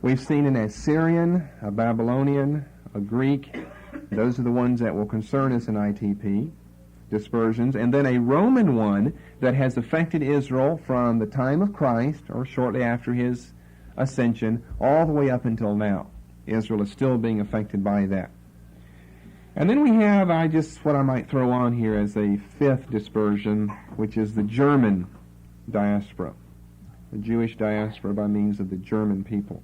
We've seen an Assyrian, a Babylonian, a Greek. Those are the ones that will concern us in ITP dispersions. And then a Roman one that has affected Israel from the time of Christ, or shortly after his ascension, all the way up until now. Israel is still being affected by that. And then we have, what I might throw on here as a fifth dispersion, which is the German diaspora. The Jewish diaspora by means of the German people.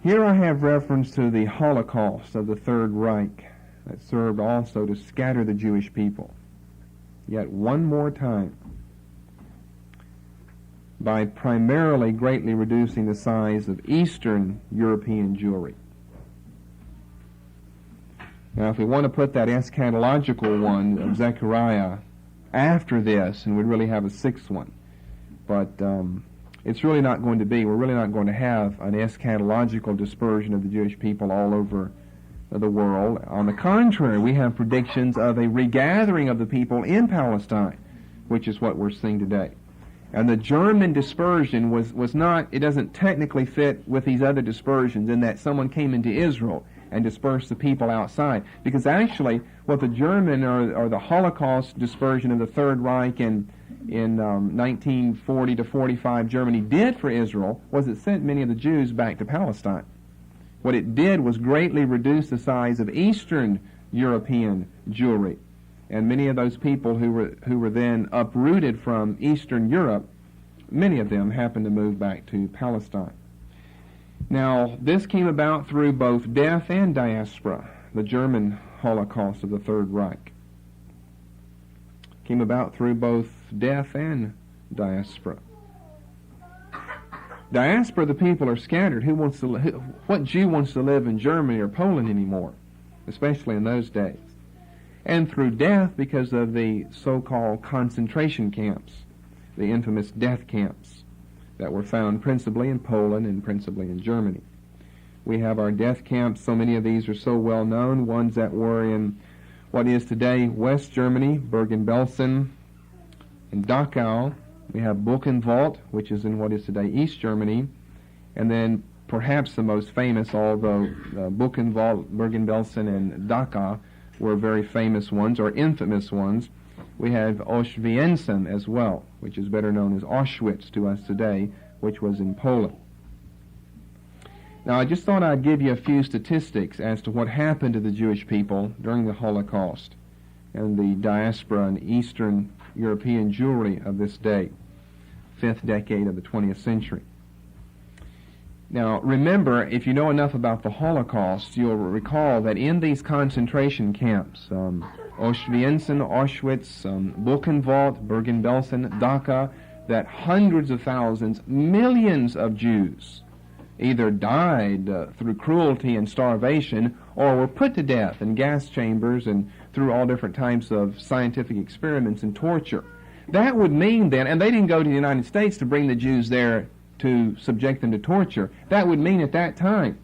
Here I have reference to the Holocaust of the Third Reich that served also to scatter the Jewish people. Yet one more time, by primarily greatly reducing the size of Eastern European Jewry. Now, if we want to put that eschatological one of Zechariah after this, and we'd really have a sixth one, but it's really not going to be. We're really not going to have an eschatological dispersion of the Jewish people all over the world. On the contrary, we have predictions of a regathering of the people in Palestine, which is what we're seeing today. And the German dispersion was not, it doesn't technically fit with these other dispersions in that someone came into Israel and dispersed the people outside. Because actually, what the German or the Holocaust dispersion of the Third Reich in 1940 to 45 Germany did for Israel was it sent many of the Jews back to Palestine. What it did was greatly reduce the size of Eastern European Jewry. And many of those people who were then uprooted from Eastern Europe, many of them happened to move back to Palestine. Now, this came about through both death and diaspora, the German Holocaust of the Third Reich. Came about through both death and diaspora. Diaspora, the people are scattered. What Jew wants to live in Germany or Poland anymore, especially in those days? And through death because of the so-called concentration camps, the infamous death camps that were found principally in Poland and principally in Germany. We have our death camps. So many of these are so well known, ones that were in what is today West Germany, Bergen-Belsen, and Dachau. We have Buchenwald, which is in what is today East Germany, and then perhaps the most famous, although Buchenwald, Bergen-Belsen, and Dachau were very famous ones, or infamous ones. We have Auschwitz as well, which is better known as Auschwitz to us today, which was in Poland. Now, I just thought I'd give you a few statistics as to what happened to the Jewish people during the Holocaust and the diaspora and Eastern European Jewry of this day, 5th decade of the 20th century. Now, remember, if you know enough about the Holocaust, you'll recall that in these concentration camps, Auschwitz, Buchenwald, Bergen-Belsen, Dachau, that hundreds of thousands, millions of Jews either died through cruelty and starvation or were put to death in gas chambers and through all different types of scientific experiments and torture. That would mean then, and they didn't go to the United States to bring the Jews there to subject them to torture. That would mean at that time,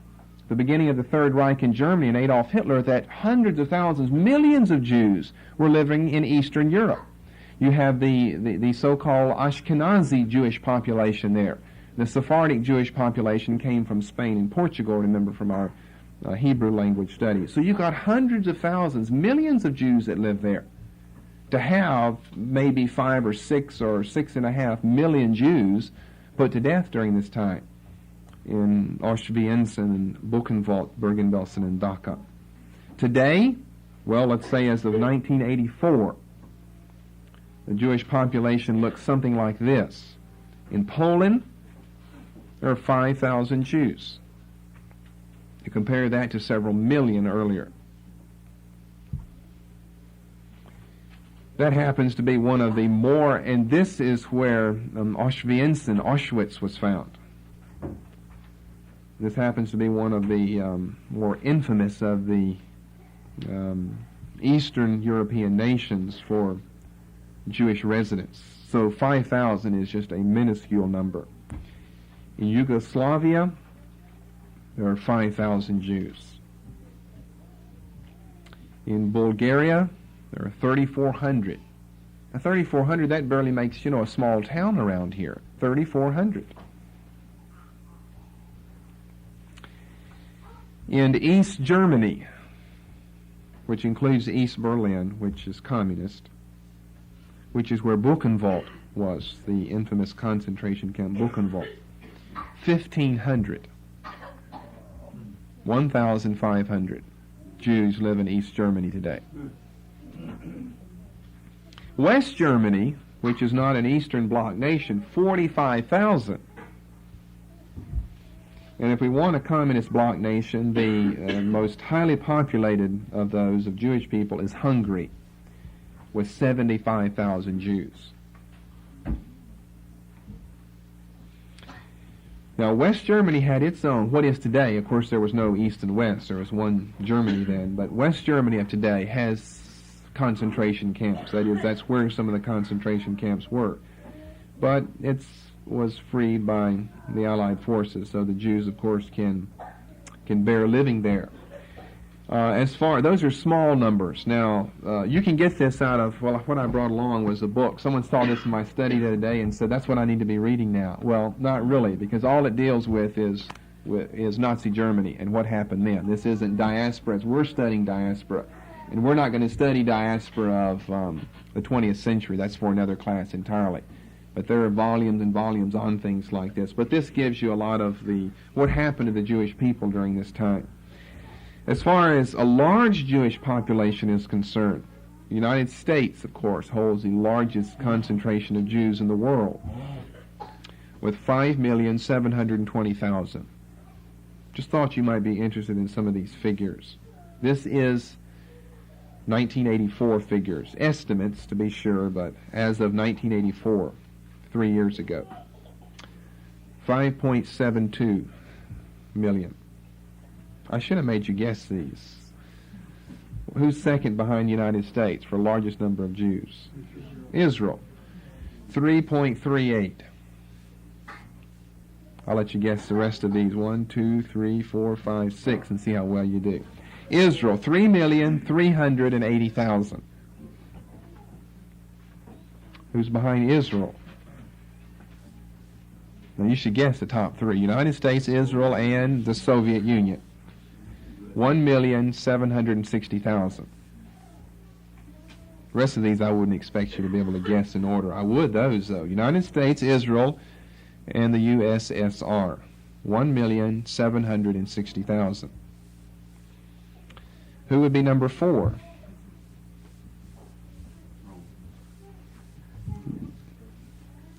the beginning of the Third Reich in Germany and Adolf Hitler, that hundreds of thousands, millions of Jews were living in Eastern Europe. You have the so-called Ashkenazi Jewish population there. The Sephardic Jewish population came from Spain and Portugal, remember, from our Hebrew language studies. So you've got hundreds of thousands, millions of Jews that live there. To have maybe 5 or 6 or 6.5 million Jews put to death during this time in Auschwitz and Buchenwald, Bergen-Belsen, and Dachau. Today, well, let's say as of 1984, the Jewish population looks something like this. In Poland, there are 5,000 Jews. You compare that to several million earlier. That happens to be one of the more, and this is where Auschwitz and Auschwitz was found. This happens to be one of the more infamous of the Eastern European nations for Jewish residents. So 5,000 is just a minuscule number. In Yugoslavia, there are 5,000 Jews. In Bulgaria, there are 3,400. 3,400, that barely makes, a small town around here. 3,400. In East Germany, which includes East Berlin, which is communist, which is where Buchenwald was, the infamous concentration camp Buchenwald. 1,500. 1,500 Jews live in East Germany today. West Germany, which is not an Eastern Bloc nation, 45,000. And if we want a communist bloc nation, the most highly populated of those of Jewish people is Hungary, with 75,000 Jews. Now, West Germany had its own, what is today, of course there was no East and West, there was one Germany then, but West Germany of today has concentration camps. That is, that's where some of the concentration camps were. But it was freed by the Allied forces, so the Jews, of course, can bear living there. Those are small numbers. Now, you can get this out of, what I brought along was a book. Someone saw this in my study the other day and said, that's what I need to be reading now. Well, not really, because all it deals with is Nazi Germany and what happened then. This isn't diaspora. We're studying diaspora. And we're not going to study diaspora of the 20th century. That's for another class entirely. But there are volumes and volumes on things like this. But this gives you a lot of what happened to the Jewish people during this time. As far as a large Jewish population is concerned, the United States, of course, holds the largest concentration of Jews in the world, with 5,720,000. Just thought you might be interested in some of these figures. This is 1984 figures, estimates to be sure, but as of 1984, 3 years ago, 5.72 million. I should have made you guess these. Who's second behind the United States for largest number of Jews? Israel, 3.38. I'll let you guess the rest of these. 1, 2, 3, 4, 5, 6, and see how well you do. Israel, 3,380,000. Who's behind Israel? Now you should guess the top three. United States, Israel, and the Soviet Union. 1,760,000. The rest of these I wouldn't expect you to be able to guess in order. I would those, though. United States, Israel, and the USSR. 1,760,000. Who would be number 4?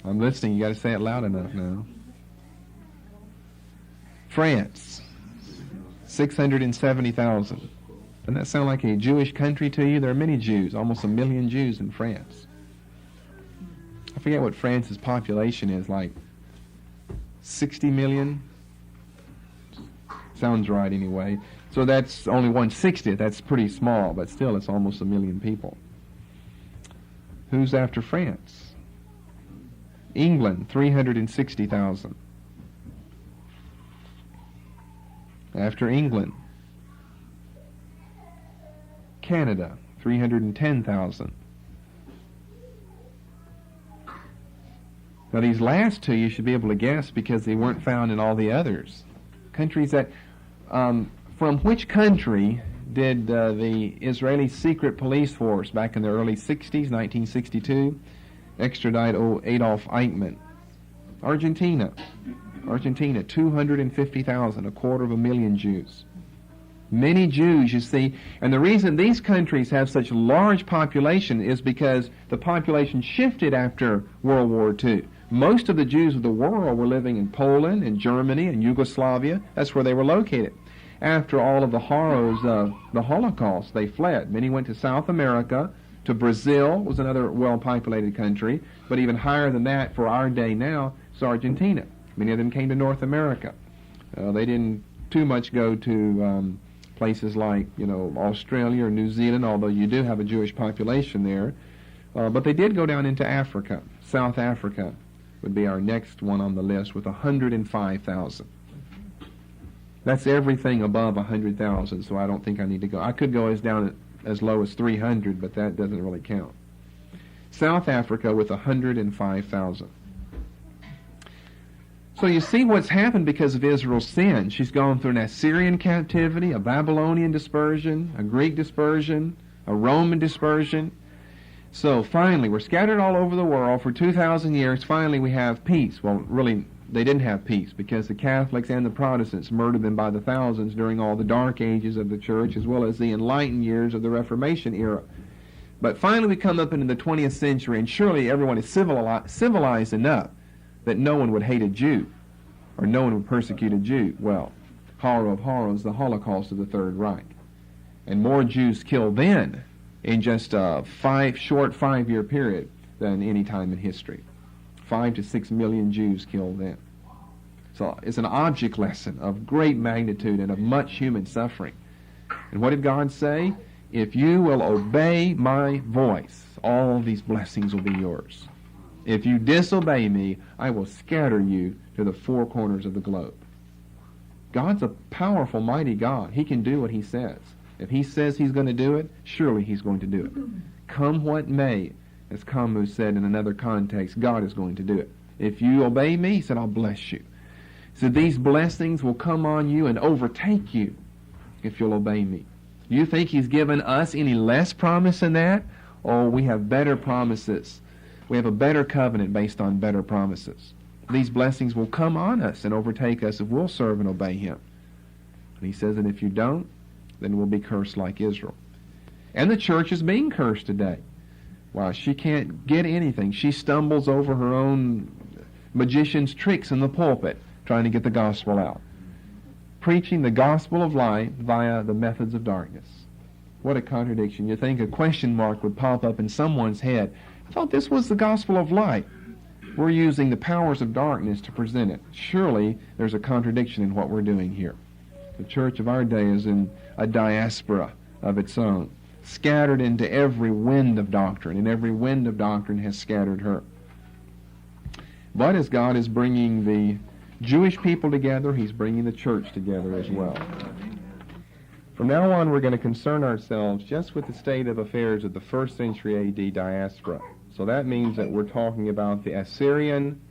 I'm listening. You got to say it loud enough now. France, 670,000. Doesn't that sound like a Jewish country to you? There are many Jews, almost 1 million Jews in France. I forget what France's population is, like 60 million? Sounds right anyway. So that's only 1/60th. That's pretty small, but still it's almost 1 million people. Who's after France? England, 360,000. After England, Canada, 310,000. Now these last two you should be able to guess because they weren't found in all the others. Countries that, from which country did the Israeli secret police force back in the early 60s, 1962, extradite Adolf Eichmann? Argentina. Argentina, 250,000, 250,000 Jews. Many Jews, you see, and the reason these countries have such large population is because the population shifted after World War II. Most of the Jews of the world were living in Poland and Germany and Yugoslavia. That's where they were located. After all of the horrors of the Holocaust, they fled. Many went to South America, to Brazil, was another well-populated country, but even higher than that for our day now is Argentina. Many of them came to North America. They didn't too much go to places like, Australia or New Zealand, although you do have a Jewish population there. But they did go down into Africa. South Africa would be our next one on the list with 105,000. That's everything above 100,000, so I don't think I need to go. I could go down as low as 300, but that doesn't really count. South Africa with 105,000. So you see what's happened because of Israel's sin. She's gone through an Assyrian captivity, a Babylonian dispersion, a Greek dispersion, a Roman dispersion. So finally, we're scattered all over the world for 2,000 years. Finally, we have peace. Well, really, they didn't have peace because the Catholics and the Protestants murdered them by the thousands during all the dark ages of the church as well as the enlightened years of the Reformation era. But finally, we come up into the 20th century, and surely everyone is civilized enough that no one would hate a Jew, or no one would persecute a Jew. Well, horror of horrors, the Holocaust of the Third Reich. And more Jews killed then in just a short 5-year period than any time in history. 5 to 6 million Jews killed then. So it's an object lesson of great magnitude and of much human suffering. And what did God say? If you will obey my voice, all these blessings will be yours. If you disobey me, I will scatter you to the four corners of the globe. God's a powerful, mighty God. He can do what he says. If he says he's going to do it, surely he's going to do it. Come what may, as Camus said in another context, God is going to do it. If you obey me, he said, I'll bless you. So these blessings will come on you and overtake you if you'll obey me. Do you think he's given us any less promise than that? Or we have better promises? We have a better covenant based on better promises. These blessings will come on us and overtake us if we'll serve and obey him. And he says that if you don't, then we'll be cursed like Israel. And the church is being cursed today. Wow, she can't get anything. She stumbles over her own magician's tricks in the pulpit trying to get the gospel out. Preaching the gospel of light via the methods of darkness. What a contradiction. You think a question mark would pop up in someone's head. I thought this was the gospel of light. We're using the powers of darkness to present it. Surely there's a contradiction in what we're doing here. The church of our day is in a diaspora of its own, scattered into every wind of doctrine, and every wind of doctrine has scattered her. But as God is bringing the Jewish people together, he's bringing the church together as well. From now on, we're going to concern ourselves just with the state of affairs of the 1st century A.D. diaspora. So that means that we're talking about the Assyrian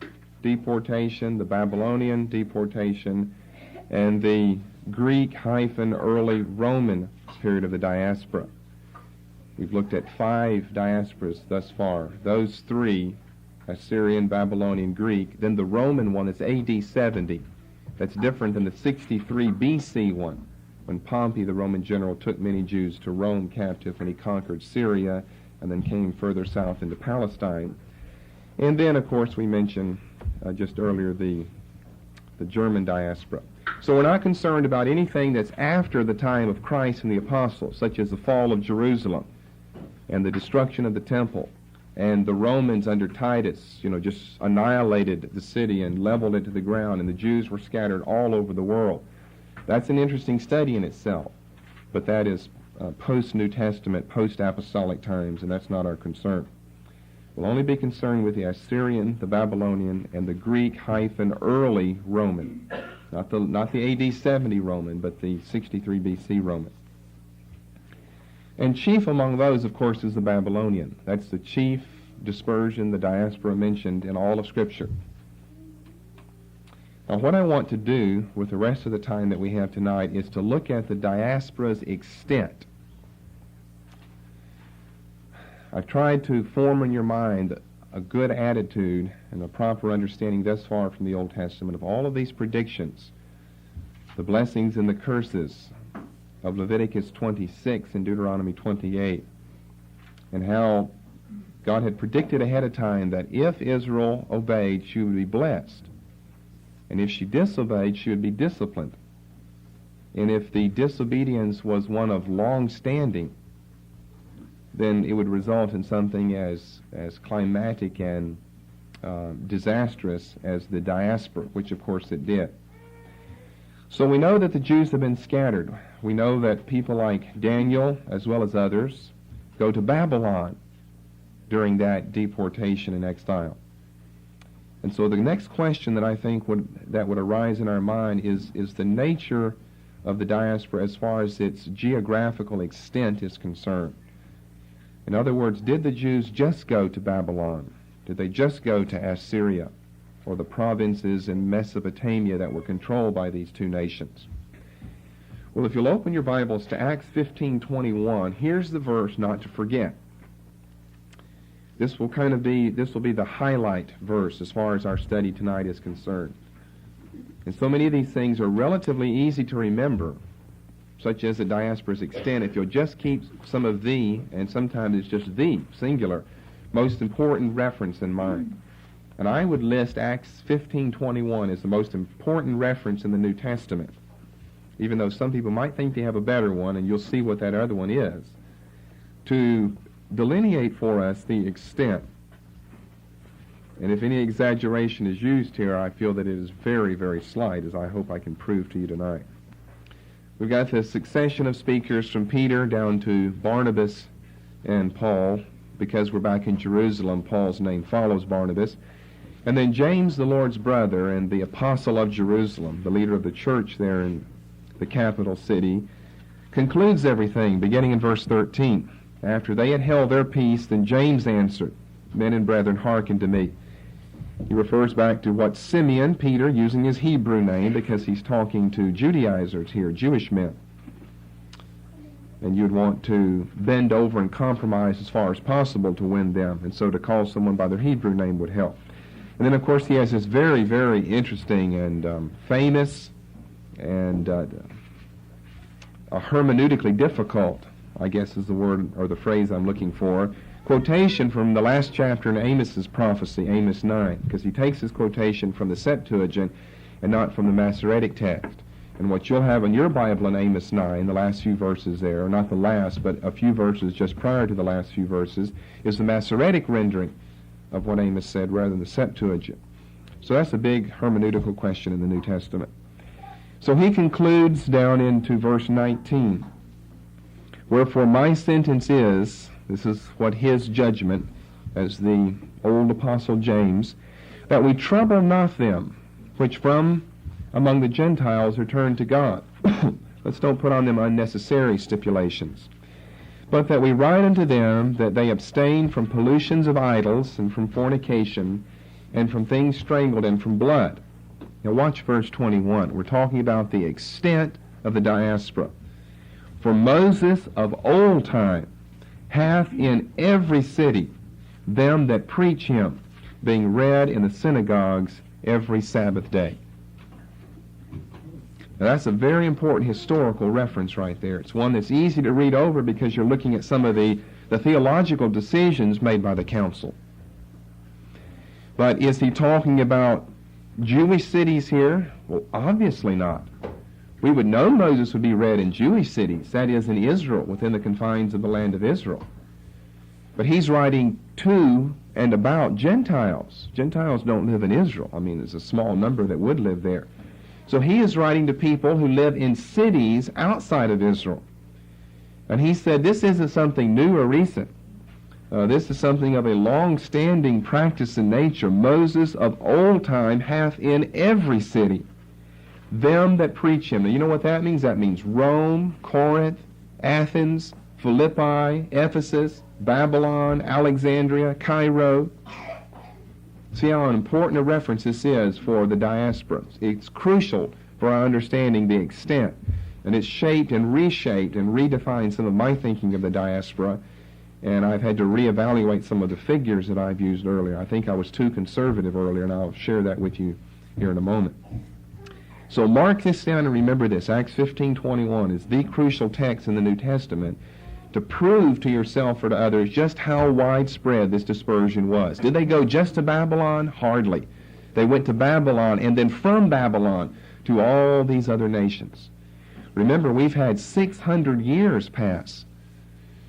deportation, the Babylonian deportation, and the Greek-early Roman period of the diaspora. We've looked at 5 diasporas thus far. Those 3, Assyrian, Babylonian, Greek. Then the Roman one is A.D. 70. That's different than the 63 B.C. one, when Pompey, the Roman general, took many Jews to Rome captive when he conquered Syria and then came further south into Palestine. And then, of course, we mentioned just earlier the German diaspora. So we're not concerned about anything that's after the time of Christ and the apostles, such as the fall of Jerusalem and the destruction of the temple, and the Romans under Titus, just annihilated the city and leveled it to the ground, and the Jews were scattered all over the world. That's an interesting study in itself, but that is post-New Testament, post-apostolic times, and that's not our concern. We'll only be concerned with the Assyrian, the Babylonian, and the Greek-early Roman. Not the AD 70 Roman, but the 63 BC Roman. And chief among those, of course, is the Babylonian. That's the chief dispersion, the diaspora mentioned in all of Scripture. Now, what I want to do with the rest of the time that we have tonight is to look at the diaspora's extent. I've tried to form in your mind a good attitude and a proper understanding thus far from the Old Testament of all of these predictions, the blessings and the curses of Leviticus 26 and Deuteronomy 28, and how God had predicted ahead of time that if Israel obeyed, she would be blessed. And if she disobeyed, she would be disciplined. And if the disobedience was one of long standing, then it would result in something as climatic and disastrous as the diaspora, which of course it did. So we know that the Jews have been scattered. We know that people like Daniel, as well as others, go to Babylon during that deportation and exile. And so the next question that I think would arise in our mind is the nature of the diaspora as far as its geographical extent is concerned. In other words, did the Jews just go to Babylon? Did they just go to Assyria or the provinces in Mesopotamia that were controlled by these two nations? Well, if you'll open your Bibles to Acts 15:21, here's the verse not to forget. This will be the highlight verse as far as our study tonight is concerned. And so many of these things are relatively easy to remember, such as the diaspora's extent, if you'll just keep some of the, and sometimes it's just the, singular, most important reference in mind. And I would list Acts 15:21 as the most important reference in the New Testament, even though some people might think they have a better one, and you'll see what that other one is, to delineate for us the extent. And if any exaggeration is used here, I feel that it is very, very slight, as I hope I can prove to you tonight. We've got the succession of speakers from Peter down to Barnabas and Paul. Because we're back in Jerusalem, Paul's name follows Barnabas. And then James, the Lord's brother, and the apostle of Jerusalem, the leader of the church there in the capital city, concludes everything, beginning in verse 13. After they had held their peace, then James answered, "Men and brethren, hearken to me." He refers back to what Simeon, Peter, using his Hebrew name, because he's talking to Judaizers here, Jewish men. And you'd want to bend over and compromise as far as possible to win them, and so to call someone by their Hebrew name would help. And then, of course, he has this very, very interesting and famous and hermeneutically difficult, I guess is the word or the phrase I'm looking for, quotation from the last chapter in Amos's prophecy, Amos 9, because he takes his quotation from the Septuagint and not from the Masoretic text. And what you'll have in your Bible in Amos 9, the last few verses there, or not the last, but a few verses just prior to the last few verses, is the Masoretic rendering of what Amos said rather than the Septuagint. So that's a big hermeneutical question in the New Testament. So he concludes down into verse 19. "Wherefore my sentence is," this is what his judgment, as the old apostle James, "that we trouble not them which from among the Gentiles are turned to God." Let's don't put on them unnecessary stipulations. "But that we write unto them that they abstain from pollutions of idols, and from fornication, and from things strangled, and from blood." Now watch verse 21. We're talking about the extent of the diaspora. "For Moses of old time hath in every city them that preach him, being read in the synagogues every Sabbath day." Now that's a very important historical reference right there. It's one that's easy to read over because you're looking at some of the theological decisions made by the council. But is he talking about Jewish cities here? Well, obviously not. We would know Moses would be read in Jewish cities, that is, in Israel, within the confines of the land of Israel. But he's writing to and about Gentiles. Gentiles don't live in Israel. I mean, there's a small number that would live there. So he is writing to people who live in cities outside of Israel. And he said this isn't something new or recent. This is something of a long-standing practice in nature. Moses of old time hath in every city them that preach him. Now you know what that means? That means Rome, Corinth, Athens, Philippi, Ephesus, Babylon, Alexandria, Cairo. See how important a reference this is for the diaspora. It's crucial for our understanding the extent, and it's shaped and reshaped and redefined some of my thinking of the diaspora, and I've had to reevaluate some of the figures that I've used earlier. I think I was too conservative earlier, and I'll share that with you here in a moment. So mark this down and remember this. Acts 15:21 is the crucial text in the New Testament to prove to yourself or to others just how widespread this dispersion was. Did they go just to Babylon? Hardly. They went to Babylon and then from Babylon to all these other nations. Remember, we've had 600 years pass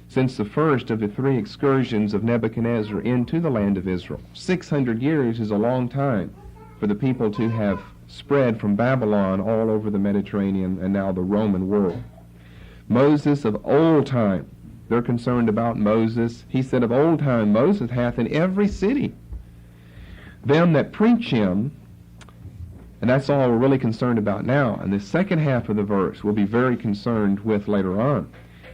since the first of the three excursions of Nebuchadnezzar into the land of Israel. 600 years is a long time for the people to have spread from Babylon all over the Mediterranean and now the Roman world. Moses of old time, they're concerned about Moses. He said of old time, Moses hath in every city them that preach him, and that's all we're really concerned about now. And the second half of the verse we'll be very concerned with later on.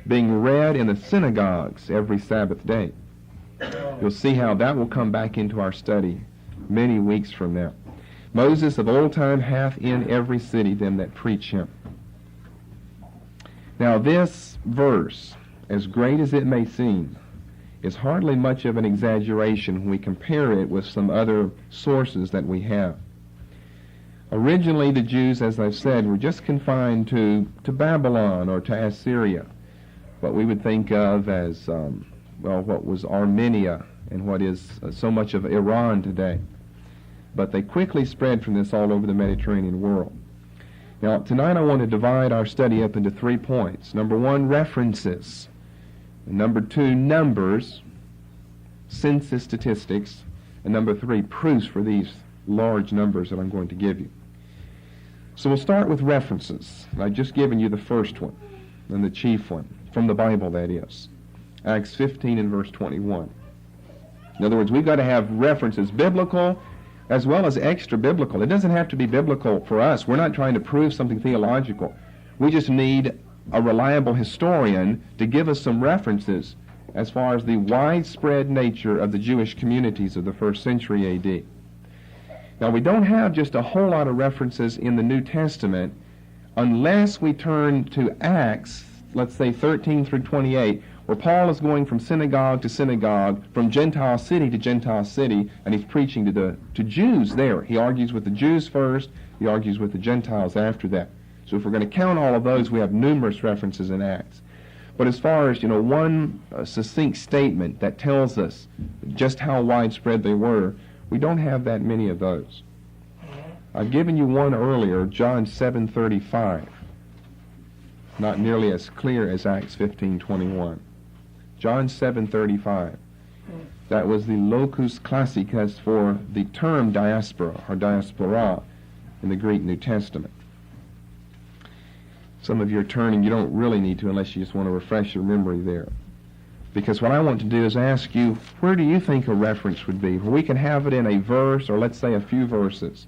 being read in the synagogues every Sabbath day. You'll see how that will come back into our study many weeks from now. Moses of old time hath in every city them that preach him. Now this verse, as great as it may seem, is hardly much of an exaggeration when we compare it with some other sources that we have. Originally, the Jews, as I've said, were just confined to Babylon or to Assyria, what we would think of as, what was Armenia and what is so much of Iran today. But they quickly spread from this all over the Mediterranean world. Now, tonight I want to divide our study up into 3 points. Number 1, references. And number 2, numbers, census statistics. And number 3, proofs for these large numbers that I'm going to give you. So we'll start with references. I've just given you the first one, and the chief one, from the Bible, that is. Acts 15 and verse 21. In other words, we've got to have references, biblical as well as extra-biblical. It doesn't have to be biblical for us. We're not trying to prove something theological. We just need a reliable historian to give us some references as far as the widespread nature of the Jewish communities of the first century A.D. Now, we don't have just a whole lot of references in the New Testament unless we turn to Acts, let's say 13 through 28, where Paul is going from synagogue to synagogue, from Gentile city to Gentile city, and he's preaching to Jews there. He argues with the Jews first, he argues with the Gentiles after that. So if we're going to count all of those, we have numerous references in Acts. But as far as, one succinct statement that tells us just how widespread they were, we don't have that many of those. I've given you one earlier, John 7:35. Not nearly as clear as Acts 15:21. John 7:35. That was the locus classicus for the term diaspora, or diaspora, in the Greek New Testament. Some of you are turning, you don't really need to unless you just want to refresh your memory there. Because what I want to do is ask you, where do you think a reference would be? Where we can have it in a verse, or let's say a few verses,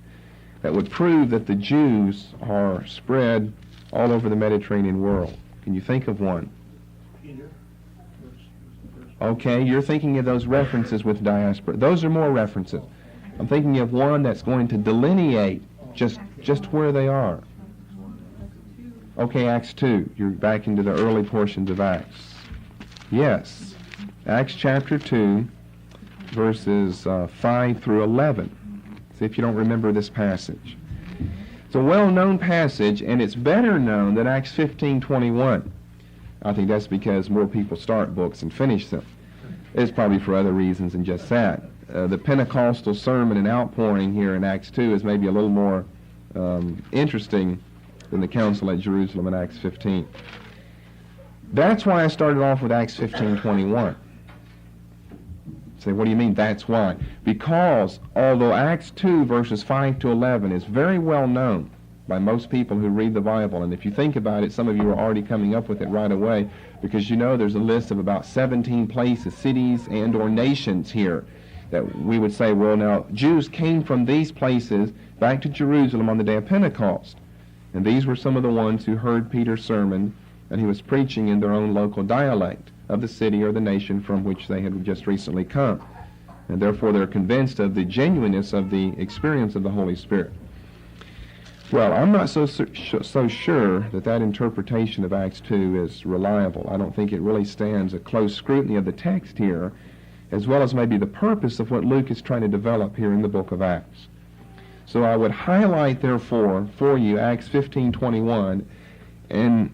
that would prove that the Jews are spread all over the Mediterranean world. Can you think of one? Peter. Okay, you're thinking of those references with diaspora. Those are more references. I'm thinking of one that's going to delineate just where they are. Okay, Acts 2. You're back into the early portions of Acts. Yes, Acts chapter 2, verses 5 through 11. See if you don't remember this passage. It's a well-known passage, and it's better known than Acts 15:21. I think that's because more people start books and finish them. It's probably for other reasons than just that. The Pentecostal sermon and outpouring here in Acts 2 is maybe a little more interesting than the council at Jerusalem in Acts 15. That's why I started off with Acts 15:21. Say, what do you mean, that's why? Because although Acts 2, verses 5 to 11 is very well known by most people who read the Bible, and if you think about it, some of you are already coming up with it right away, because there's a list of about 17 places, cities, and or nations here that we would say, well, now, Jews came from these places back to Jerusalem on the day of Pentecost. And these were some of the ones who heard Peter's sermon, and he was preaching in their own local dialect of the city or the nation from which they had just recently come. And therefore they're convinced of the genuineness of the experience of the Holy Spirit. Well, I'm not so sure that interpretation of Acts 2 is reliable. I don't think it really stands a close scrutiny of the text here, as well as maybe the purpose of what Luke is trying to develop here in the book of Acts. So I would highlight, therefore, for you Acts 15:21, and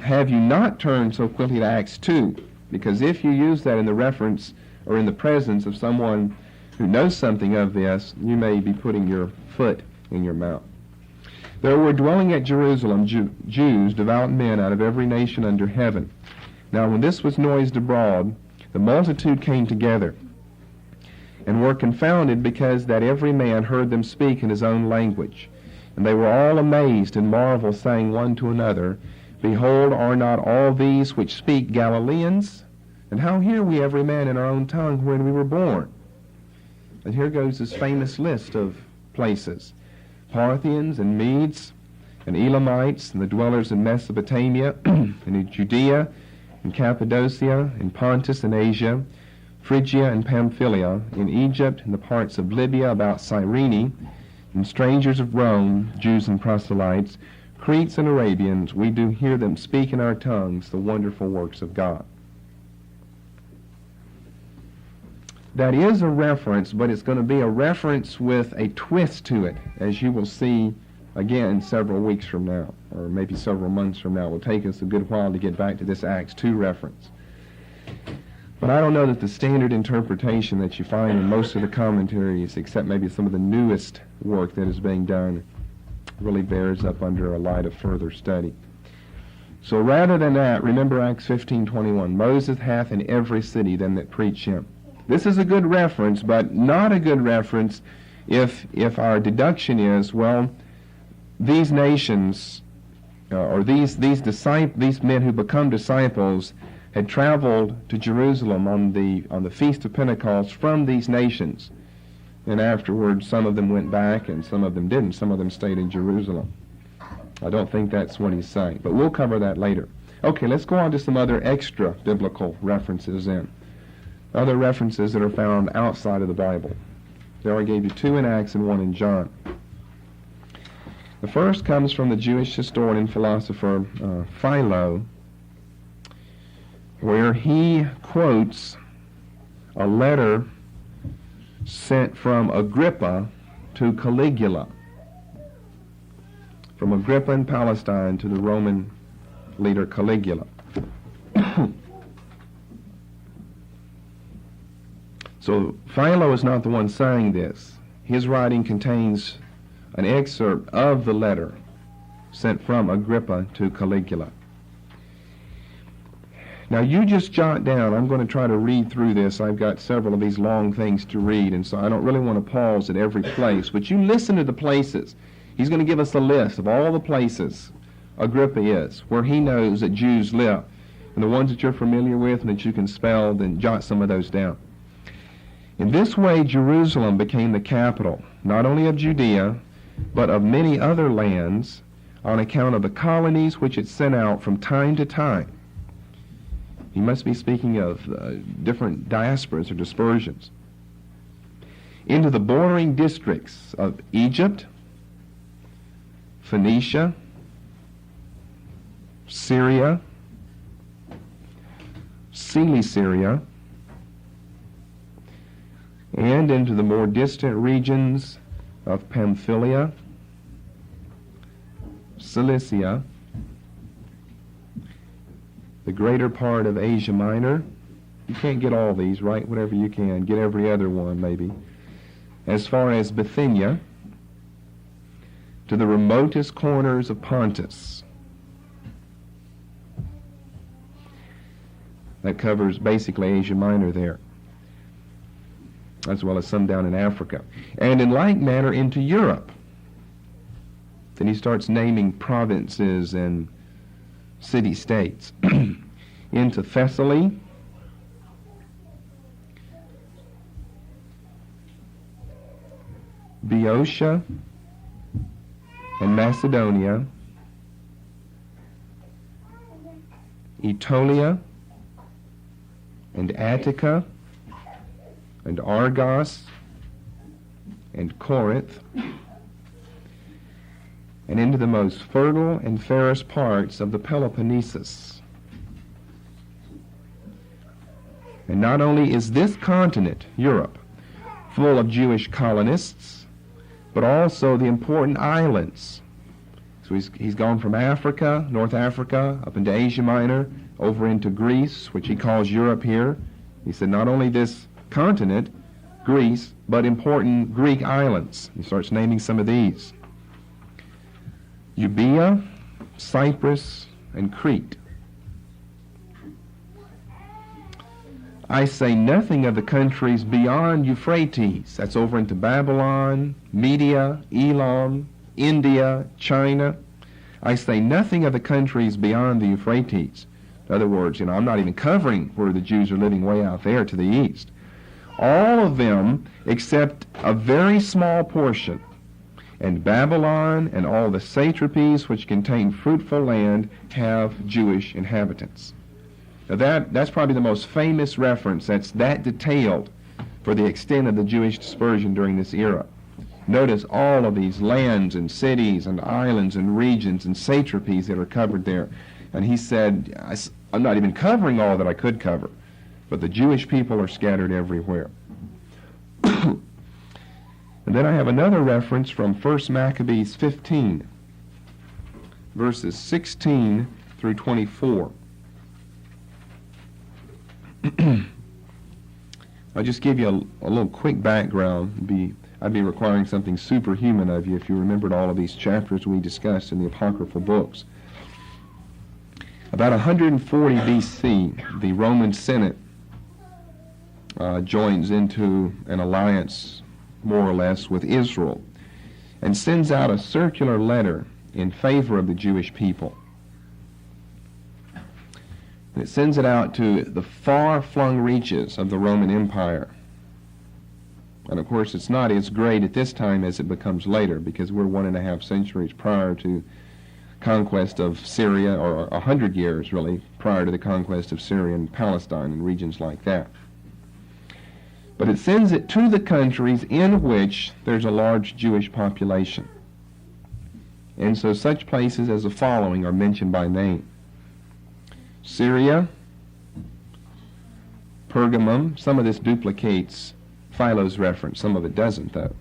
have you not turn so quickly to Acts 2, because if you use that in the reference or in the presence of someone who knows something of this, you may be putting your foot in your mouth. There were dwelling at Jerusalem Jews, devout men out of every nation under heaven. Now when this was noised abroad, the multitude came together, and were confounded, because that every man heard them speak in his own language. And they were all amazed and marveled, saying one to another, Behold, are not all these which speak Galileans? And how hear we every man in our own tongue wherein we were born? And here goes this famous list of places. Parthians and Medes and Elamites and the dwellers in Mesopotamia and in Judea in Cappadocia, in Pontus and Asia, Phrygia and Pamphylia, in Egypt, in the parts of Libya about Cyrene, and strangers of Rome, Jews and proselytes, Cretes and Arabians, we do hear them speak in our tongues the wonderful works of God. That is a reference, but it's going to be a reference with a twist to it, as you will see again several weeks from now, or maybe several months from now. It will take us a good while to get back to this Acts 2 reference. But I don't know that the standard interpretation that you find in most of the commentaries, except maybe some of the newest work that is being done, really bears up under a light of further study. So rather than that, remember Acts 15:21, Moses hath in every city them that preach him. This is a good reference, but not a good reference if our deduction is, well, these nations, or these men who become disciples had traveled to Jerusalem on the Feast of Pentecost from these nations. And afterwards, some of them went back and some of them didn't. Some of them stayed in Jerusalem. I don't think that's what he's saying, but we'll cover that later. Okay, let's go on to some other extra biblical references then. Other references that are found outside of the Bible. There I gave you 2 in Acts and 1 in John. The first comes from the Jewish historian and philosopher Philo, where he quotes a letter sent from Agrippa to Caligula, from Agrippa in Palestine to the Roman leader Caligula. So Philo is not the one saying this. His writing contains an excerpt of the letter sent from Agrippa to Caligula. Now you just jot down, I'm going to try to read through this. I've got several of these long things to read, and so I don't really want to pause at every place. But you listen to the places. He's going to give us a list of all the places Agrippa is, where he knows that Jews live. And the ones that you're familiar with and that you can spell, then jot some of those down. In this way, Jerusalem became the capital, not only of Judea, but of many other lands, on account of the colonies which it sent out from time to time. He must be speaking of different diasporas or dispersions into the bordering districts of Egypt, Phoenicia, Syria, Cilicia, and into the more distant regions of Pamphylia, Cilicia, the greater part of Asia Minor. You can't get all these, right? Whatever you can. Get every other one, maybe. As far as Bithynia, to the remotest corners of Pontus. That covers basically Asia Minor there, as well as some down in Africa. And in like manner into Europe. Then he starts naming provinces and city-states. Into Thessaly, Boeotia, and Macedonia, Aetolia, and Attica, and Argos, and Corinth, and into the most fertile and fairest parts of the Peloponnesus. And not only is this continent, Europe, full of Jewish colonists, but also the important islands. So he's gone from Africa, North Africa, up into Asia Minor, over into Greece, which he calls Europe here. He said not only this continent, Greece, but important Greek islands. He starts naming some of these. Euboea, Cyprus, and Crete. I say nothing of the countries beyond Euphrates. That's over into Babylon, Media, Elam, India, China. I say nothing of the countries beyond the Euphrates. In other words, I'm not even covering where the Jews are living way out there to the east. All of them except a very small portion. And Babylon and all the satrapies which contain fruitful land have Jewish inhabitants. Now that's probably the most famous reference that's that detailed for the extent of the Jewish dispersion during this era. Notice all of these lands and cities and islands and regions and satrapies that are covered there. And he said, I'm not even covering all that I could cover, but the Jewish people are scattered everywhere. And then I have another reference from 1 Maccabees 15, verses 16 through 24. I'll just give you a little quick background. I'd be requiring something superhuman of you if you remembered all of these chapters we discussed in the apocryphal books. About 140 B.C., the Roman Senate joins into an alliance, more or less, with Israel, and sends out a circular letter in favor of the Jewish people. And it sends it out to the far-flung reaches of the Roman Empire. And of course, it's not as great at this time as it becomes later, because we're 1.5 centuries prior to conquest of Syria, or 100 years, really, prior to the conquest of Syria and Palestine and regions like that. But it sends it to the countries in which there's a large Jewish population. And so such places as the following are mentioned by name: Syria, Pergamum. Some of this duplicates Philo's reference. Some of it doesn't, though.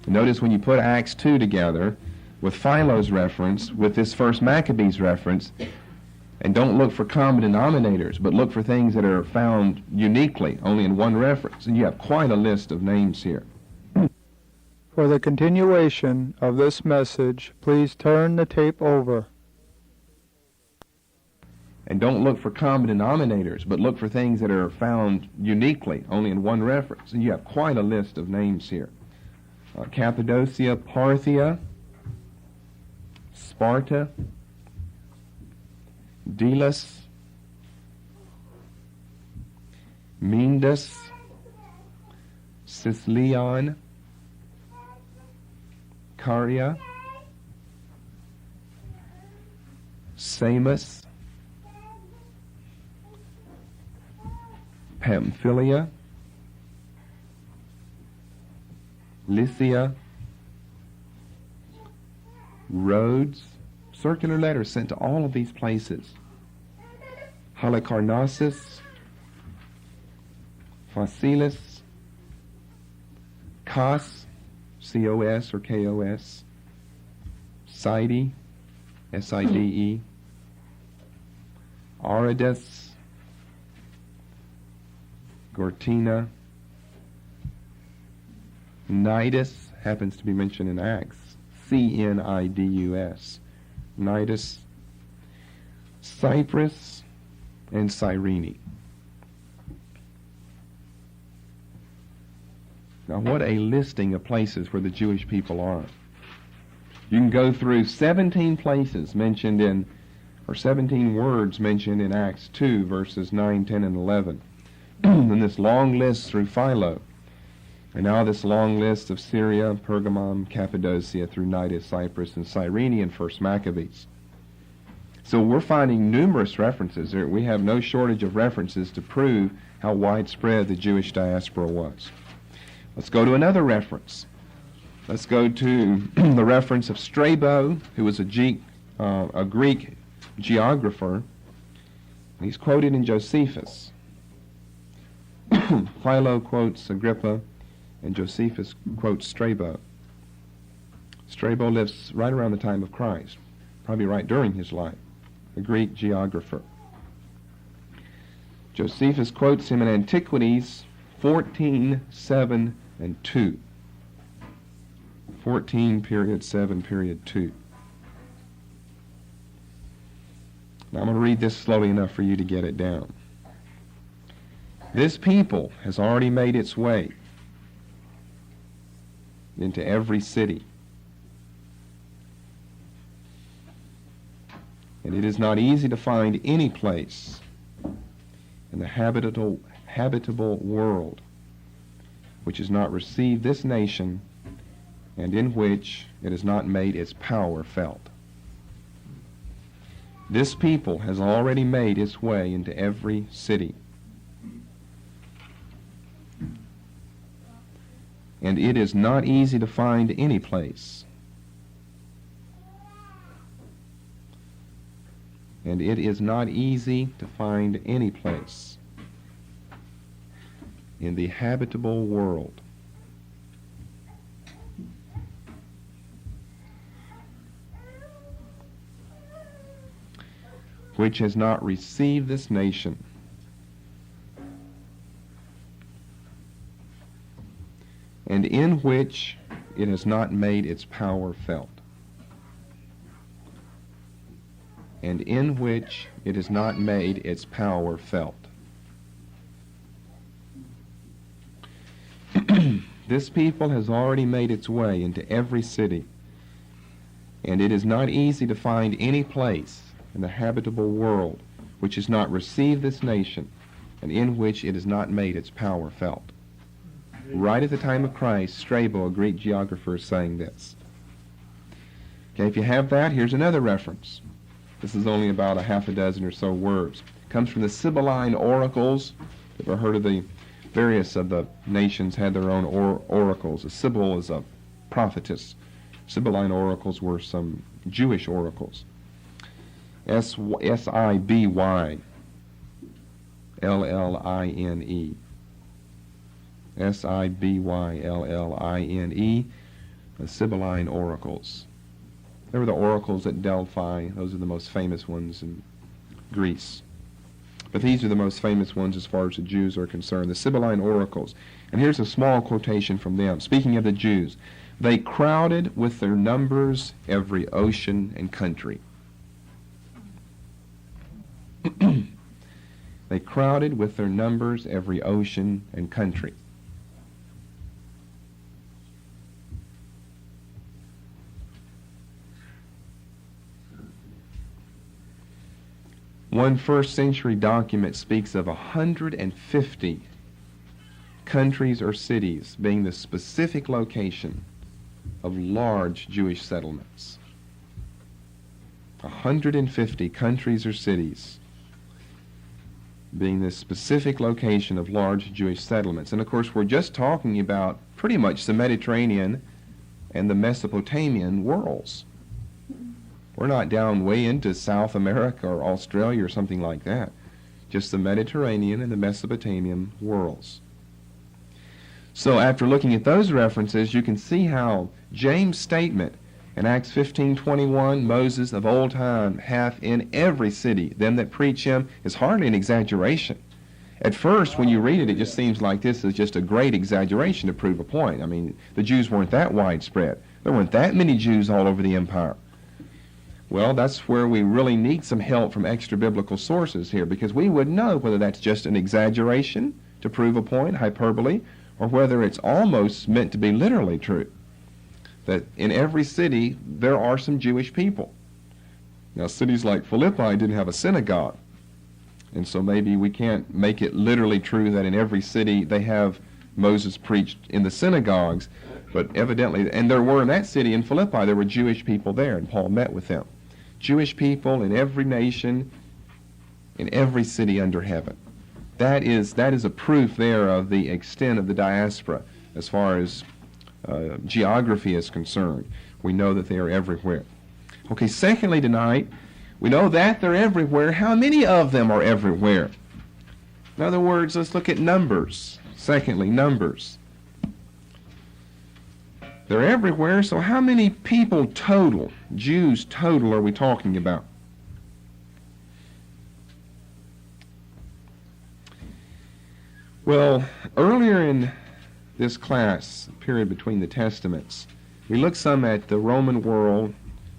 Notice when you put Acts 2 together with Philo's reference, with this first Maccabees reference, and don't look for common denominators, but look for things that are found uniquely, only in one reference. And you have quite a list of names here. For the continuation of this message, please turn the tape over. And don't look for common denominators, but look for things that are found uniquely, only in one reference. And you have quite a list of names here. Cappadocia, Parthia, Sparta, Delos, Mindus, Sicilion, Caria, Samos, Pamphylia, Lycia, Rhodes. Circular letters sent to all of these places. Halicarnassus, Phaselis, Cos, C-O-S or K-O-S, Side, S-I-D-E, Aridus, Gortina, Nidus, happens to be mentioned in Acts, C-N-I-D-U-S, Nidus, Cyprus, and Cyrene. Now what a listing of places where the Jewish people are. You can go through 17 places mentioned in, or 17 words mentioned in Acts 2, verses 9, 10, and 11. And this long list through Philo. And now this long list of Syria, Pergamum, Cappadocia, through Nidus, Cyprus, and Cyrene in 1 Maccabees. So we're finding numerous references. We have no shortage of references to prove how widespread the Jewish diaspora was. Let's go to another reference. Let's go to the reference of Strabo, who was a Greek geographer. He's quoted in Josephus. Philo quotes Agrippa, and Josephus quotes Strabo. Strabo lives right around the time of Christ, probably right during his life, a Greek geographer. Josephus quotes him in Antiquities 14, 7, and 2. 14, period 7, period 2. Now I'm going to read this slowly enough for you to get it down. This people has already made its way into every city. And it is not easy to find any place in the habitable world which has not received this nation and in which it has not made its power felt. This people has already made its way into every city. And it is not easy to find any place. And it is not easy to find any place in the habitable world which has not received this nation and in which it has not made its power felt. And in which it has not made its power felt. This people has already made its way into every city, and it is not easy to find any place in the habitable world which has not received this nation, and in which it has not made its power felt. Right at the time of Christ, Strabo, a Greek geographer, is saying this. Okay, if you have that, here's another reference. This is only about a half a dozen or so words. It comes from the Sibylline oracles. Ever heard of the various of the nations had their own oracles? A Sibyl is a prophetess. Sibylline oracles were some Jewish oracles. S-I-B-Y L-L-I-N-E. S-I-B-Y-L-L-I-N-E. The Sibylline oracles. There were the oracles at Delphi. Those are the most famous ones in Greece. But these are the most famous ones as far as the Jews are concerned, the Sibylline oracles. And here's a small quotation from them. Speaking of the Jews, they crowded with their numbers every ocean and country. They crowded with their numbers every ocean and country. One first-century document speaks of 150 countries or cities being the specific location of large Jewish settlements. 150 countries or cities being the specific location of large Jewish settlements. And of course, we're just talking about pretty much the Mediterranean and the Mesopotamian worlds. We're not down way into South America or Australia or something like that. Just the Mediterranean and the Mesopotamian worlds. So after looking at those references, you can see how James' statement in Acts 15:21, Moses of old time hath in every city them that preach him, is hardly an exaggeration. At first, when you read it, it just seems like this is just a great exaggeration to prove a point. I mean, the Jews weren't that widespread. There weren't that many Jews all over the empire. Well, that's where we really need some help from extra-biblical sources here, because we would know whether that's just an exaggeration to prove a point, hyperbole, or whether it's almost meant to be literally true. That in every city there are some Jewish people. Now, cities like Philippi didn't have a synagogue, and so maybe we can't make it literally true that in every city they have Moses preached in the synagogues, but evidently, and there were in that city in Philippi, there were Jewish people there, and Paul met with them. Jewish people in every nation, in every city under heaven. That is a proof there of the extent of the diaspora as far as geography is concerned. We know that they are everywhere. Okay, secondly tonight, we know that they're everywhere. How many of them are everywhere? In other words, let's look at numbers. Secondly, numbers. They're everywhere, so how many people total, Jews total, are we talking about? Well, earlier in this class, period between the Testaments, we looked some at the Roman world,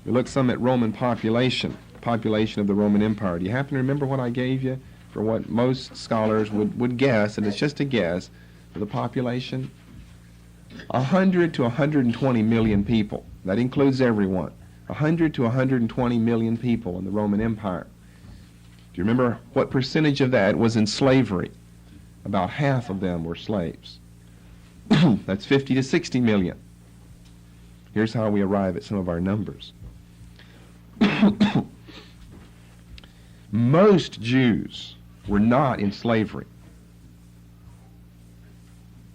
we looked some at Roman population of the Roman Empire. Do you happen to remember what I gave you for what most scholars would guess, and it's just a guess, for the population? 100 to 120 million people. That includes everyone. 100 to 120 million people in the Roman Empire. Do you remember what percentage of that was in slavery? About half of them were slaves. That's 50 to 60 million. Here's how we arrive at some of our numbers. Most Jews were not in slavery.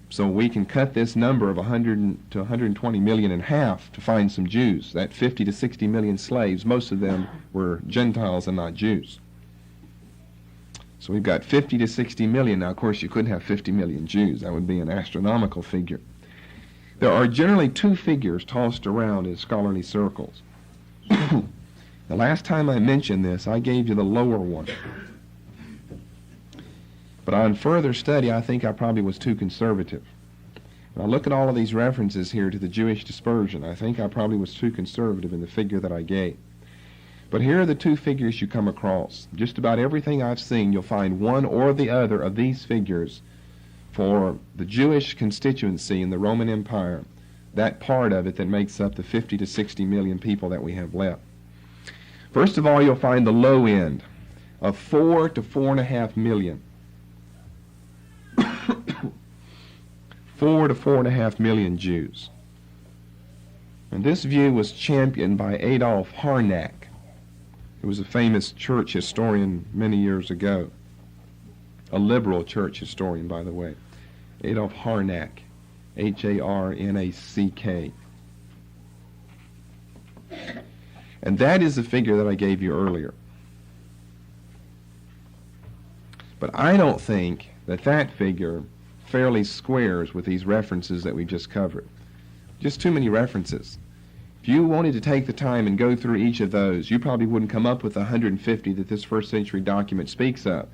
So we can cut this number of 100 to 120 million in half to find some Jews. That 50 to 60 million slaves, most of them were Gentiles and not Jews. So we've got 50 to 60 million. Now, of course, you couldn't have 50 million Jews. That would be an astronomical figure. There are generally two figures tossed around in scholarly circles. The last time I mentioned this, I gave you the lower one. But on further study, I think I probably was too conservative. When I look at all of these references here to the Jewish dispersion, I think I probably was too conservative in the figure that I gave. But here are the two figures you come across. Just about everything I've seen, you'll find one or the other of these figures for the Jewish constituency in the Roman Empire, that part of it that makes up the 50 to 60 million people that we have left. First of all, you'll find the low end of 4 to 4.5 million. 4 to 4.5 million Jews. And this view was championed by Adolf Harnack, who was a famous church historian many years ago. A liberal church historian, by the way. Adolf Harnack, Harnack. And that is the figure that I gave you earlier. But I don't think that that figure fairly squares with these references that we just covered. Just too many references. If you wanted to take the time and go through each of those, you probably wouldn't come up with the 150 that this first century document speaks of,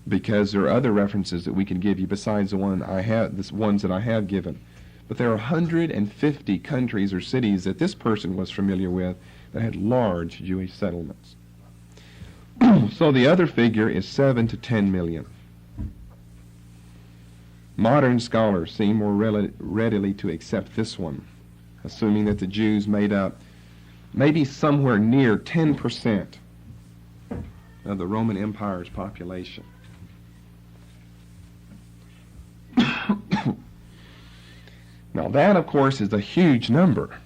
because there are other references that we can give you besides the ones that I have given. But there are 150 countries or cities that this person was familiar with that had large Jewish settlements. So the other figure is 7 to 10 million. Modern scholars seem more readily to accept this one, assuming that the Jews made up maybe somewhere near 10% of the Roman Empire's population. Now that, of course, is a huge number.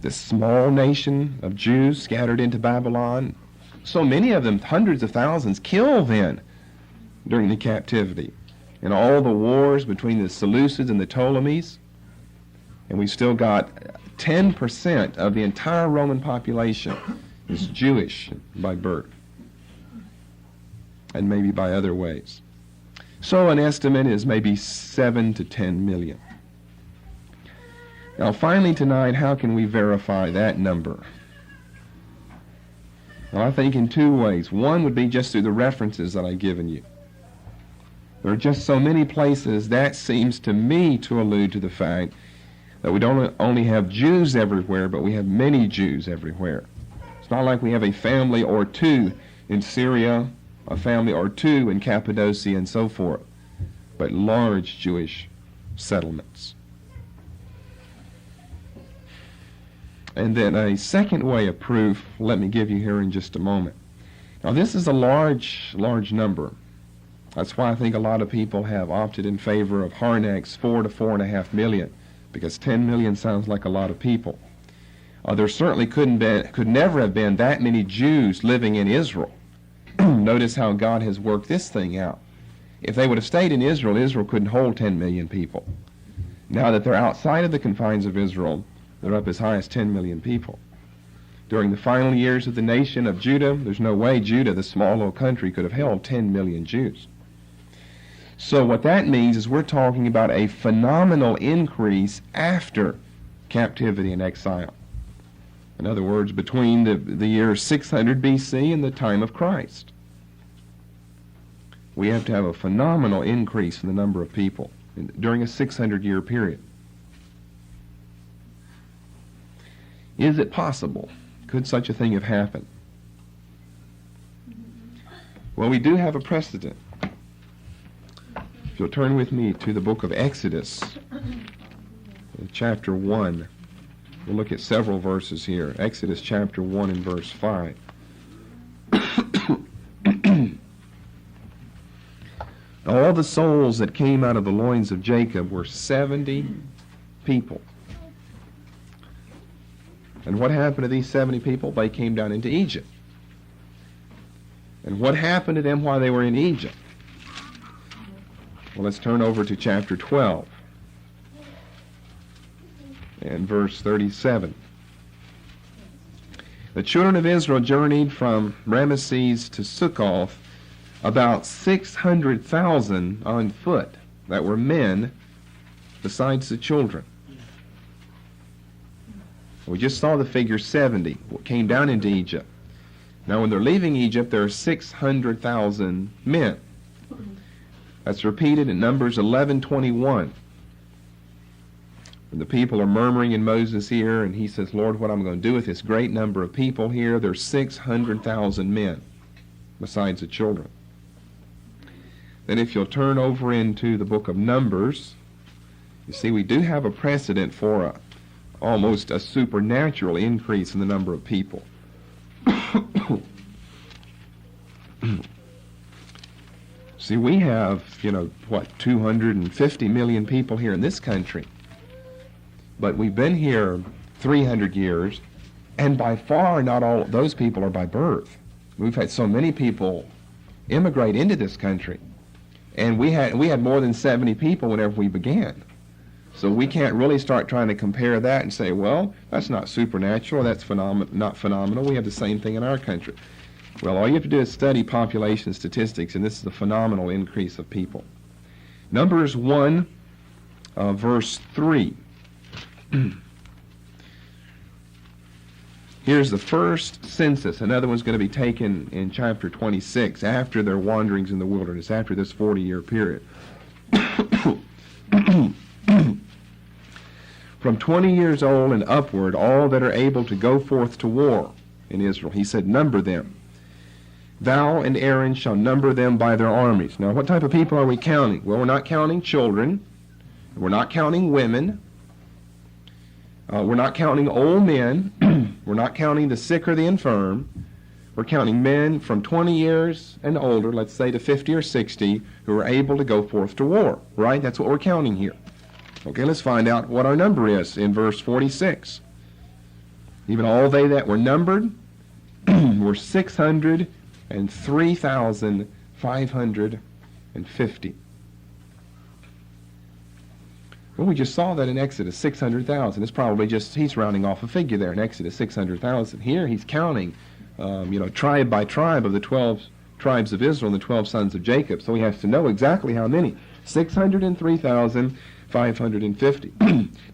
This small nation of Jews scattered into Babylon, so many of them, hundreds of thousands, killed then during the captivity. And all the wars between the Seleucids and the Ptolemies, and we've still got 10% of the entire Roman population is Jewish by birth, and maybe by other ways. So an estimate is maybe 7 to 10 million. Now finally tonight, how can we verify that number? Well, I think in two ways. One would be just through the references that I've given you. There are just so many places that seems to me to allude to the fact that we don't only have Jews everywhere, but we have many Jews everywhere. It's not like we have a family or two in Syria, a family or two in Cappadocia and so forth, but large Jewish settlements. And then a second way of proof, let me give you here in just a moment. Now this is a large number. That's why I think a lot of people have opted in favor of Harnack's 4 to 4.5 million, because 10 million sounds like a lot of people. There certainly could never have been that many Jews living in Israel. Notice how God has worked this thing out. If they would have stayed in Israel, Israel couldn't hold 10 million people. Now that they're outside of the confines of Israel, they're up as high as 10 million people. During the final years of the nation of Judah, there's no way Judah, the small little country, could have held 10 million Jews. So what that means is we're talking about a phenomenal increase after captivity and exile. In other words, between the year 600 BC and the time of Christ. We have to have a phenomenal increase in the number of people during a 600-year period. Is it possible? Could such a thing have happened? Well, we do have a precedent. If you'll turn with me to the book of Exodus, chapter 1. We'll look at several verses here. Exodus chapter 1 and verse 5. All the souls that came out of the loins of Jacob were 70 people. And what happened to these 70 people? They came down into Egypt. And what happened to them while they were in Egypt? Well, let's turn over to chapter 12 and verse 37. The children of Israel journeyed from Ramesses to Succoth, about 600,000 on foot, that were men, besides the children. We just saw the figure 70, came down into Egypt. Now when they're leaving Egypt, there are 600,000 men. That's repeated in Numbers 11:21. And the people are murmuring in Moses' ear, and he says, Lord, what am I going to do with this great number of people here? There's 600,000 men, besides the children. Then if you'll turn over into the book of Numbers, you see we do have a precedent for almost a supernatural increase in the number of people. See, we have, 250 million people here in this country. But we've been here 300 years, and by far not all of those people are by birth. We've had so many people immigrate into this country. And we had more than 70 people whenever we began. So we can't really start trying to compare that and say, well, that's not supernatural, that's not phenomenal. We have the same thing in our country. Well, all you have to do is study population statistics, and this is a phenomenal increase of people. Numbers 1, verse 3. Here's the first census. Another one's going to be taken in chapter 26, after their wanderings in the wilderness, after this 40-year period. From 20 years old and upward, all that are able to go forth to war in Israel. He said, number them. Thou and Aaron shall number them by their armies. Now, what type of people are we counting? Well, we're not counting children. We're not counting women. We're not counting old men. We're not counting the sick or the infirm. We're counting men from 20 years and older, let's say to 50 or 60, who are able to go forth to war, right? That's what we're counting here. Okay, let's find out what our number is in verse 46. Even all they that were numbered were 603,550. Well, we just saw that in Exodus, 600,000. It's probably just, he's rounding off a figure there in Exodus, 600,000. Here he's counting, tribe by tribe of the 12 tribes of Israel and the 12 sons of Jacob. So he has to know exactly how many. 603,550.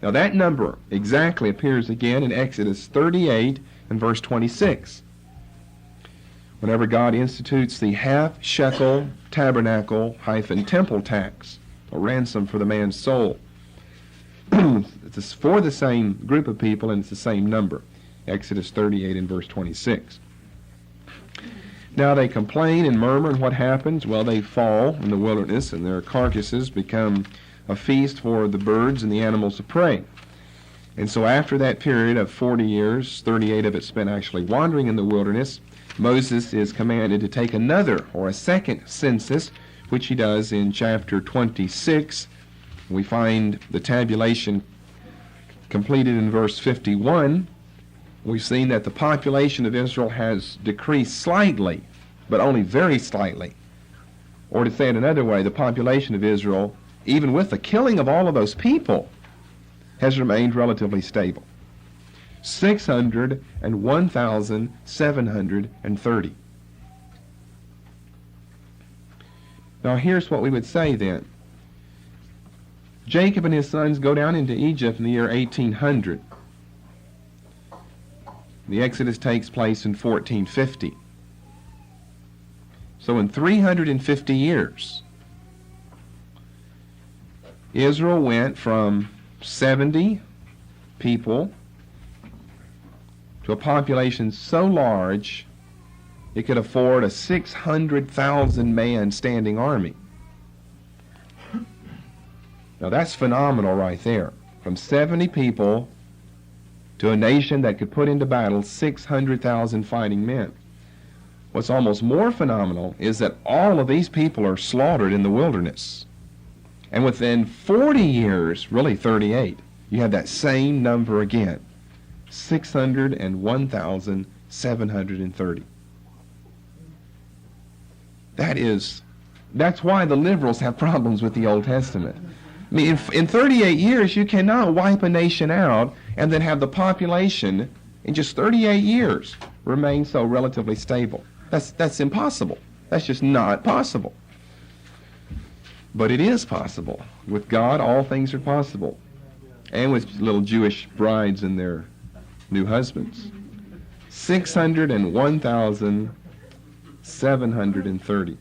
Now that number exactly appears again in Exodus 38 and verse 26. Whenever God institutes the half shekel tabernacle - temple tax, a ransom for the man's soul. It's for the same group of people, and it's the same number. Exodus 38 and verse 26. Now they complain and murmur, and what happens? Well, they fall in the wilderness, and their carcasses become a feast for the birds and the animals of prey. And so after that period of 40 years, 38 of it spent actually wandering in the wilderness, Moses is commanded to take another, or a second census, which he does in chapter 26. We find the tabulation completed in verse 51. We've seen that the population of Israel has decreased slightly, but only very slightly. Or to say it another way, the population of Israel, even with the killing of all of those people, has remained relatively stable. 601,730. Now here's what we would say then. Jacob and his sons go down into Egypt in the year 1800. The Exodus takes place in 1450. So in 350 years, Israel went from 70 people to a population so large it could afford a 600,000 man standing army. Now that's phenomenal right there. From 70 people to a nation that could put into battle 600,000 fighting men. What's almost more phenomenal is that all of these people are slaughtered in the wilderness. And within 40 years, really 38, you have that same number again. 601,730. That's why the liberals have problems with the Old Testament. I mean, in 38 years, you cannot wipe a nation out and then have the population in just 38 years remain so relatively stable. That's impossible. That's just not possible. But it is possible. With God, all things are possible. And with little Jewish brides and their new husbands. 601,730.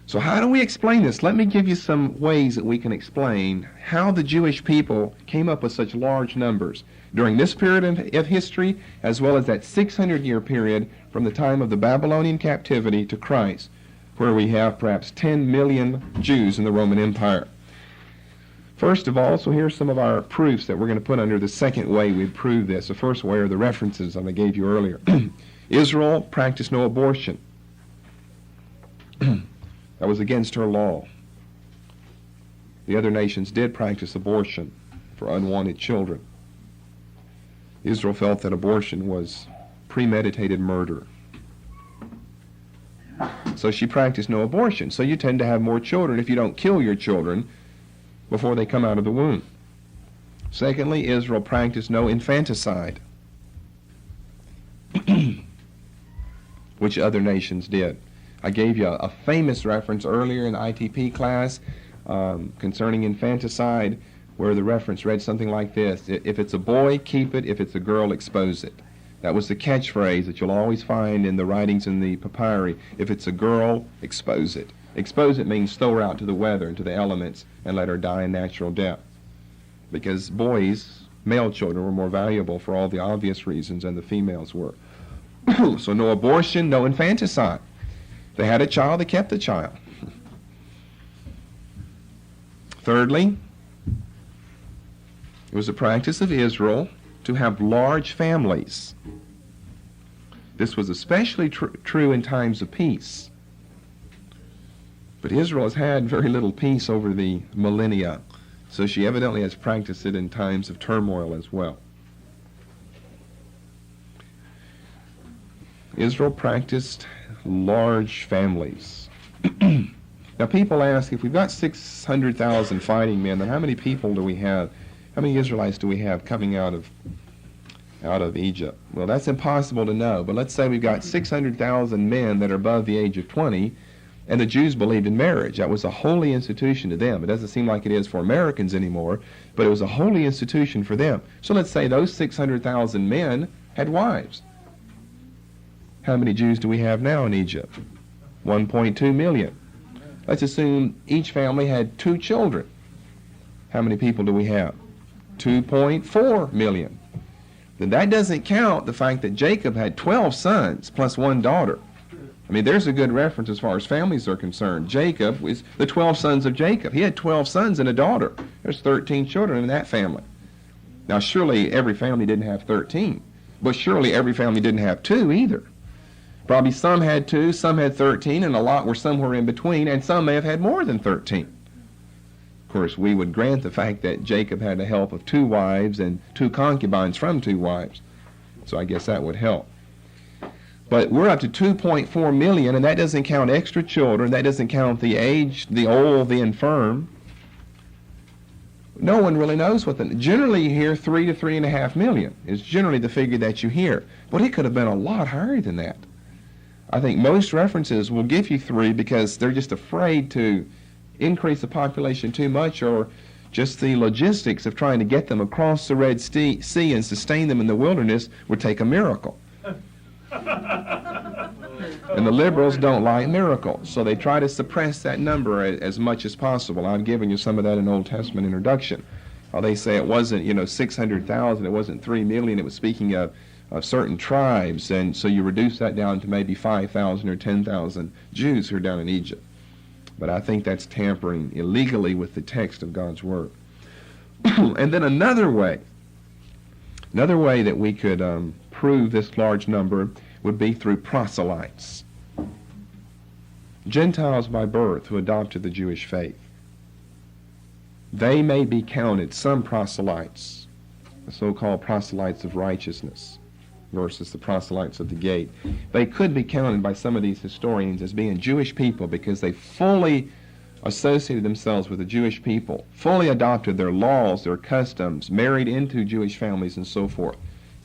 So how do we explain this? Let me give you some ways that we can explain how the Jewish people came up with such large numbers during this period of history, as well as that 600-year period from the time of the Babylonian captivity to Christ, where we have perhaps 10 million Jews in the Roman Empire. First of all, so here's some of our proofs that we're going to put under the second way we prove this. The first way are the references that I gave you earlier. Israel practiced no abortion. That was against her law. The other nations did practice abortion for unwanted children. Israel felt that abortion was premeditated murder. So she practiced no abortion. So you tend to have more children if you don't kill your children before they come out of the womb. Secondly, Israel practiced no infanticide, which other nations did. I gave you a famous reference earlier in the ITP class concerning infanticide, where the reference read something like this: if it's a boy, keep it; if it's a girl, expose it. That was the catchphrase that you'll always find in the writings in the papyri. If it's a girl, expose it. Expose it means throw her out to the weather and to the elements and let her die a natural death. Because boys, male children, were more valuable for all the obvious reasons than the females were. So no abortion, no infanticide. They had a child, they kept the child. Thirdly, it was the practice of Israel to have large families. This was especially true in times of peace. But Israel has had very little peace over the millennia, so she evidently has practiced it in times of turmoil as well. Israel practiced large families. Now people ask, if we've got 600,000 fighting men, then how many people do we have? How many Israelites do we have coming out of Egypt? Well, that's impossible to know, but let's say we've got 600,000 men that are above the age of 20, and the Jews believed in marriage. That was a holy institution to them. It doesn't seem like it is for Americans anymore, but it was a holy institution for them. So let's say those 600,000 men had wives. How many Jews do we have now in Egypt? 1.2 million. Let's assume each family had 2 children. How many people do we have? 2.4 million. Then that doesn't count the fact that Jacob had 12 sons plus 1 daughter. I mean, there's a good reference as far as families are concerned. Jacob was the 12 sons of Jacob. He had 12 sons and a daughter. There's 13 children in that family. Now, surely every family didn't have 13, but surely every family didn't have 2 either. Probably some had 2, some had 13, and a lot were somewhere in between, and some may have had more than 13. Of course, we would grant the fact that Jacob had the help of 2 wives and 2 concubines from 2 wives. So I guess that would help. But we're up to 2.4 million, and that doesn't count extra children. That doesn't count the aged, the old, the infirm. No one really knows what generally you hear 3 to 3.5 million is generally the figure that you hear. But it could have been a lot higher than that. I think most references will give you 3 because they're just afraid to increase the population too much, or just the logistics of trying to get them across the Red Sea and sustain them in the wilderness would take a miracle. And the liberals don't like miracles, so they try to suppress that number as much as possible. I've given you some of that in Old Testament introduction. They say it wasn't, 600,000, it wasn't 3 million, it was speaking of certain tribes, and so you reduce that down to maybe 5,000 or 10,000 Jews who are down in Egypt. But I think that's tampering illegally with the text of God's Word. And then another way that we could prove this large number would be through proselytes. Gentiles by birth who adopted the Jewish faith. They may be counted, some proselytes, the so-called proselytes of righteousness versus the proselytes of the gate. They could be counted by some of these historians as being Jewish people because they fully associated themselves with the Jewish people, fully adopted their laws, their customs, married into Jewish families and so forth.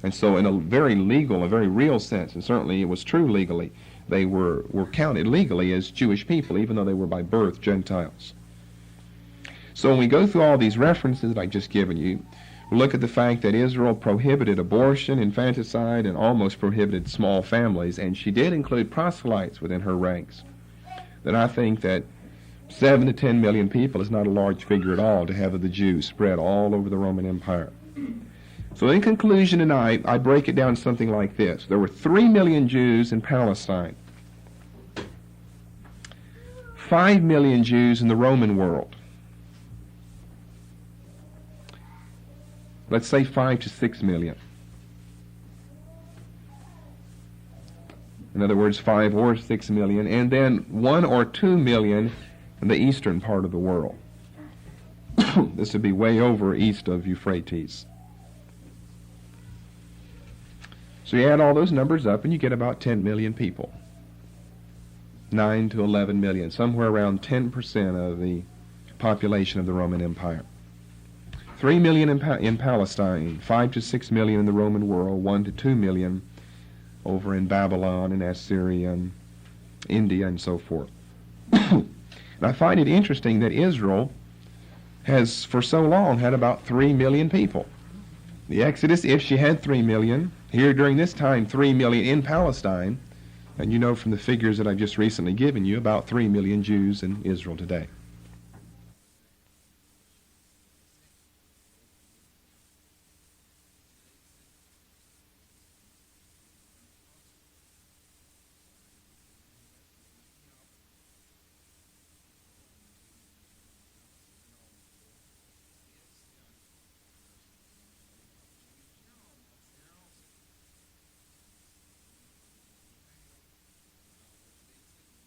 And so in a very legal, a very real sense, and certainly it was true legally, they were counted legally as Jewish people, even though they were by birth Gentiles. So when we go through all these references that I've just given you, we look at the fact that Israel prohibited abortion, infanticide, and almost prohibited small families, and she did include proselytes within her ranks. Then I think that 7 to 10 million people is not a large figure at all to have of the Jews spread all over the Roman Empire. So in conclusion tonight, I break it down something like this. There were 3 million Jews in Palestine, 5 million Jews in the Roman world. Let's say 5 to 6 million. In other words, 5 or 6 million, and then 1 or 2 million in the eastern part of the world. This would be way over east of Euphrates. So you add all those numbers up and you get about 10 million people. 9 to 11 million, somewhere around 10% of the population of the Roman Empire. 3 million in Palestine, 5 to 6 million in the Roman world, 1 to 2 million over in Babylon and Assyria and India and so forth. And I find it interesting that Israel has for so long had about 3 million people. The Exodus, if she had 3 million, here during this time 3 million in Palestine, and you know from the figures that I've just recently given you, about 3 million Jews in Israel today.